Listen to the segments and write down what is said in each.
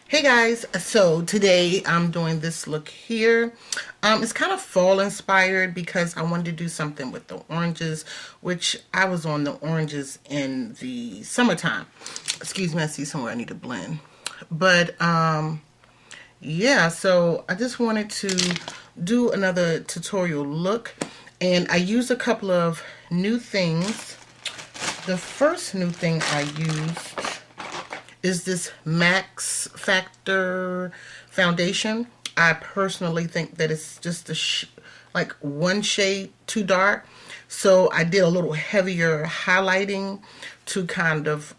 Hey guys, so today I'm doing this look here. It's kind of fall inspired because I wanted to do something with the oranges, which I was on the oranges in the summertime. Excuse me, I see somewhere I need to blend. But yeah, so I just wanted to do another tutorial look, and I used a couple of new things. The first new thing I used is this Max Factor foundation. I personally think that it's just like one shade too dark, so I did a little heavier highlighting to kind of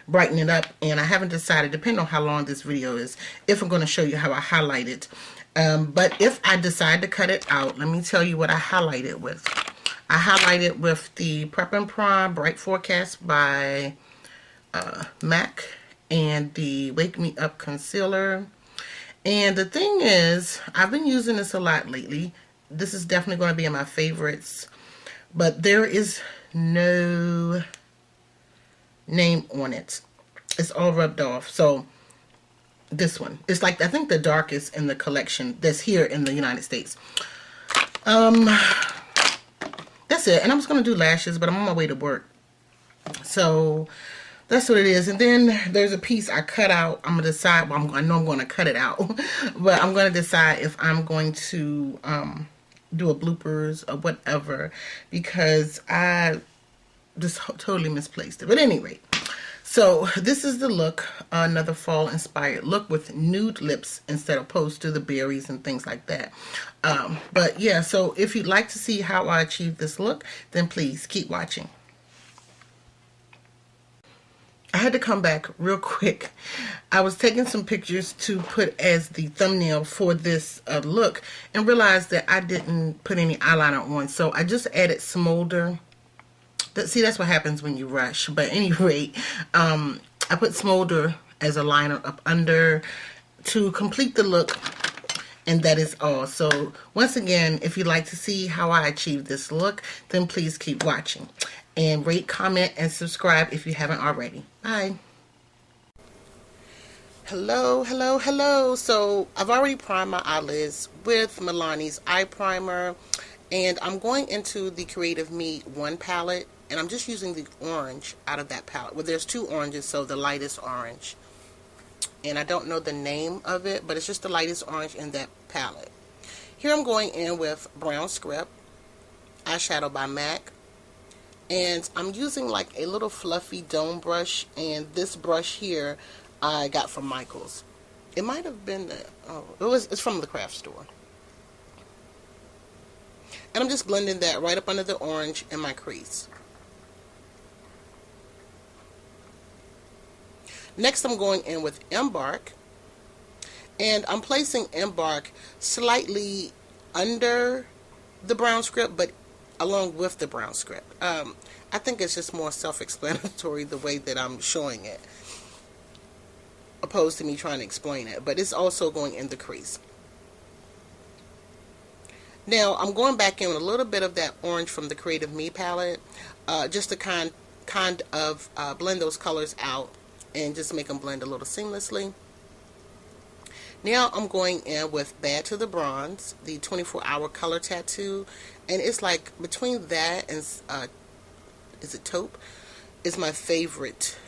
brighten it up. And I haven't decided, depending on how long this video is, if I'm going to show you how I highlight it. But if I decide to cut it out, let me tell you what I highlight it with. I highlight it with the Prep and Prime Bright Forecast by MAC and the Wake Me Up concealer. And the thing is, I've been using this a lot lately. This is definitely going to be in my favorites, but there is no name on it. It's all rubbed off. So this one, it's like, I think the darkest in the collection that's here in the United States. That's it. And I was going to do lashes, but I'm on my way to work, so that's what it is. And then there's a piece I cut out. I'm going to decide, well, I know I'm going to cut it out, but I'm going to decide if I'm going to do a bloopers or whatever, because I just totally misplaced it. But anyway, so this is the look, another fall inspired look with nude lips instead of opposed to the berries and things like that. But yeah, so if you'd like to see how I achieve this look, then please keep watching. I had to come back real quick. I was taking some pictures to put as the thumbnail for this look and realized that I didn't put any eyeliner on. So I just added Smolder. See, that's what happens when you rush. But at any rate, I put Smolder as a liner up under to complete the look. And that is all. So once again, if you'd like to see how I achieve this look, then please keep watching. And rate, comment, and subscribe if you haven't already. Bye. Hello, hello, hello. So I've already primed my eyelids with Milani's eye primer. And I'm going into the Creative Me 1 palette. And I'm just using the orange out of that palette. Well, there's two oranges, so the lightest orange. And I don't know the name of it, but it's just the lightest orange in that palette. Here I'm going in with Brown Script eyeshadow by MAC. And I'm using like a little fluffy dome brush, and this brush here I got from Michael's. It might have been, it's from the craft store. And I'm just blending that right up under the orange in my crease. Next I'm going in with Embark, and I'm placing Embark slightly under the brown script, but along with the brown script. I think it's just more self-explanatory the way that I'm showing it, opposed to me trying to explain it. But it's also going in the crease. Now I'm going back in with a little bit of that orange from the Creative Me palette, just to kind of blend those colors out and just make them blend a little seamlessly. Now I'm going in with Bad to the Bronze, the 24-hour color tattoo, and it's like between that and is it taupe, is my favorite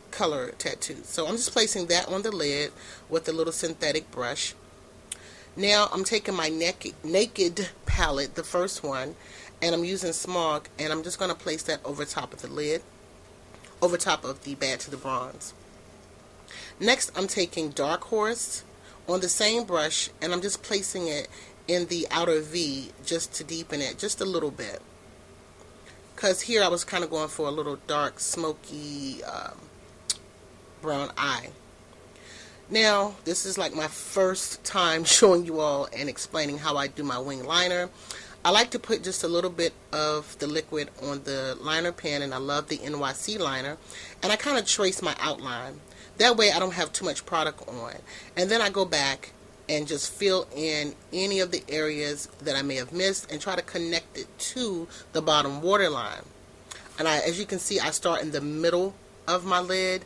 color tattoo. So I'm just placing that on the lid with a little synthetic brush. Now I'm taking my Naked palette, the first one, and I'm using Smog, and I'm just going to place that over top of the lid, over top of the Bad to the Bronze. Next, I'm taking Dark Horse on the same brush, and I'm just placing it in the outer V just to deepen it just a little bit. Because here I was kind of going for a little dark, smoky brown eye. Now, this is like my first time showing you all and explaining how I do my wing liner. I like to put just a little bit of the liquid on the liner pen, and I love the NYC liner, and I kind of trace my outline. That way I don't have too much product on. And then I go back and just fill in any of the areas that I may have missed and try to connect it to the bottom waterline. And as you can see, I start in the middle of my lid,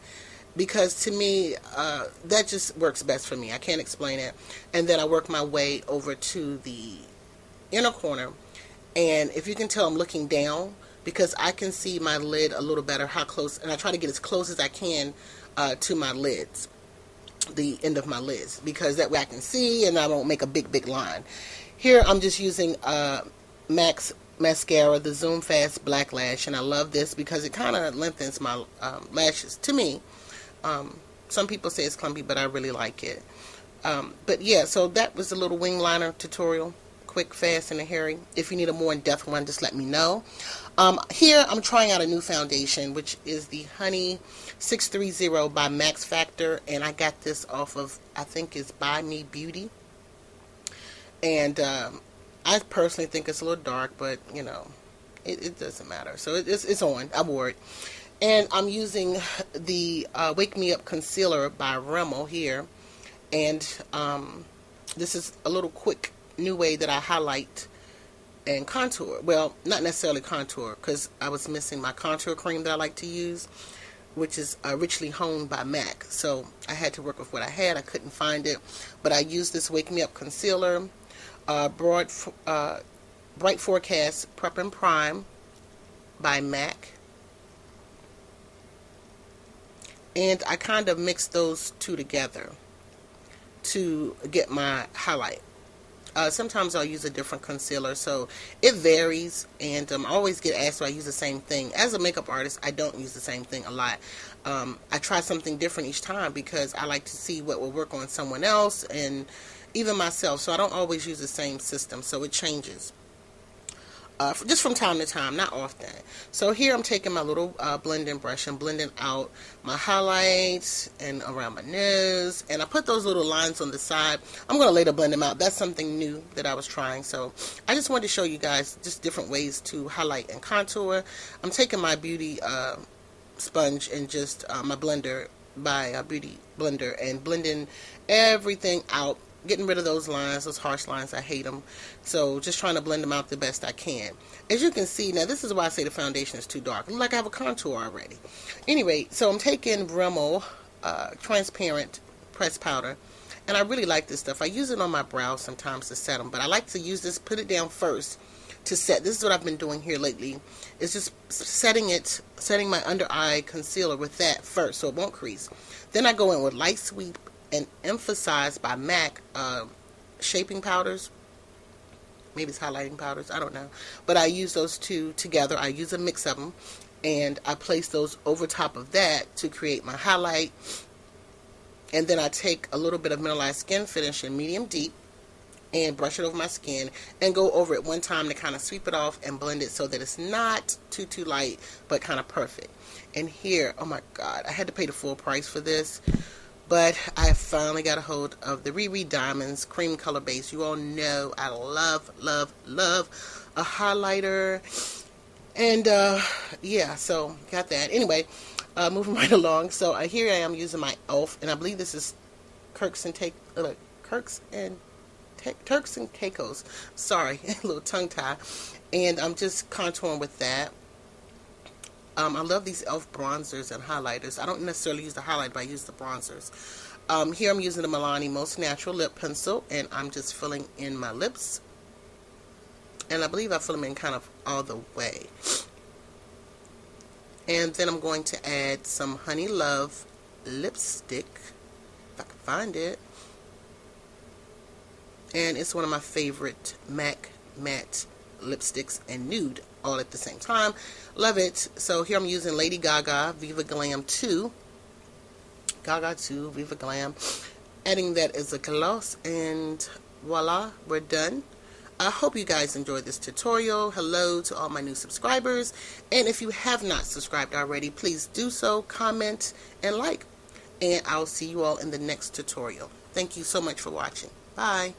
because to me, that just works best for me. I can't explain it. And then I work my way over to the inner corner, and if you can tell, I'm looking down because I can see my lid a little better, how close, and I try to get as close as I can to my lids, the end of my lids, because that way I can see and I won't make a big line. Here I'm just using MAC's mascara, the Zoom Fast Black Lash, and I love this because it kind of lengthens my lashes to me. Some people say it's clumpy, but I really like it. But yeah, so that was a little wing liner tutorial. Quick, fast, and hairy. If you need a more in-depth one, just let me know. Here I'm trying out a new foundation, which is the Honey 630 by Max Factor, and I got this off of, I think it's By Me Beauty. And I personally think it's a little dark, but you know, it doesn't matter. So it's on. I wore it. And I'm using the Wake Me Up Concealer by Rimmel here. And this is a little quick new way that I highlight and contour. Well, not necessarily contour, because I was missing my contour cream that I like to use, which is Richly Honed by MAC. So I had to work with what I had. I couldn't find it. But I used this Wake Me Up Concealer, Bright Forecast Prep and Prime by MAC. And I kind of mixed those two together to get my highlight. Sometimes I'll use a different concealer, so it varies, and I always get asked why I use the same thing. As a makeup artist, I don't use the same thing a lot. I try something different each time because I like to see what will work on someone else and even myself, so I don't always use the same system, so it changes. Just from time to time, not often. So here I'm taking my little blending brush and blending out my highlights and around my nose. And I put those little lines on the side. I'm going to later blend them out. That's something new that I was trying. So I just wanted to show you guys just different ways to highlight and contour. I'm taking my beauty sponge and just my blender by Beauty Blender and blending everything out. Getting rid of those lines, those harsh lines. I hate them. So just trying to blend them out the best I can. As you can see, now this is why I say the foundation is too dark. Look like I have a contour already. Anyway, so I'm taking Rimmel transparent pressed powder. And I really like this stuff. I use it on my brows sometimes to set them. But I like to use this, put it down first to set. This is what I've been doing here lately. It's just setting my under eye concealer with that first so it won't crease. Then I go in with Light Sweep and Emphasize by MAC shaping powders. Maybe it's highlighting powders, I don't know. But I use those two together. I use a mix of them, and I place those over top of that to create my highlight. And then I take a little bit of Mineralized Skin Finish in medium deep and brush it over my skin and go over it one time to kind of sweep it off and blend it so that it's not too light, but kind of perfect. And here, oh my God, I had to pay the full price for this. But I finally got a hold of the Riri Diamonds Cream Color Base. You all know I love a highlighter. And, yeah, so got that. Anyway, moving right along. So here I am using my e.l.f. And I believe this is Turks and Caicos. Sorry, a little tongue tie. And I'm just contouring with that. I love these e.l.f. bronzers and highlighters. I don't necessarily use the highlight, but I use the bronzers. Here I'm using the Milani Most Natural Lip Pencil, and I'm just filling in my lips. And I believe I fill them in kind of all the way. And then I'm going to add some Honey Love lipstick, if I can find it. And it's one of my favorite MAC matte lipsticks and Nude all at the same time. Love it. So here I'm using Lady Gaga Viva Glam 2. Gaga 2 Viva Glam. Adding that as a gloss, and voila, we're done. I hope you guys enjoyed this tutorial. Hello to all my new subscribers. And if you have not subscribed already, please do so, comment, and like. And I'll see you all in the next tutorial. Thank you so much for watching. Bye.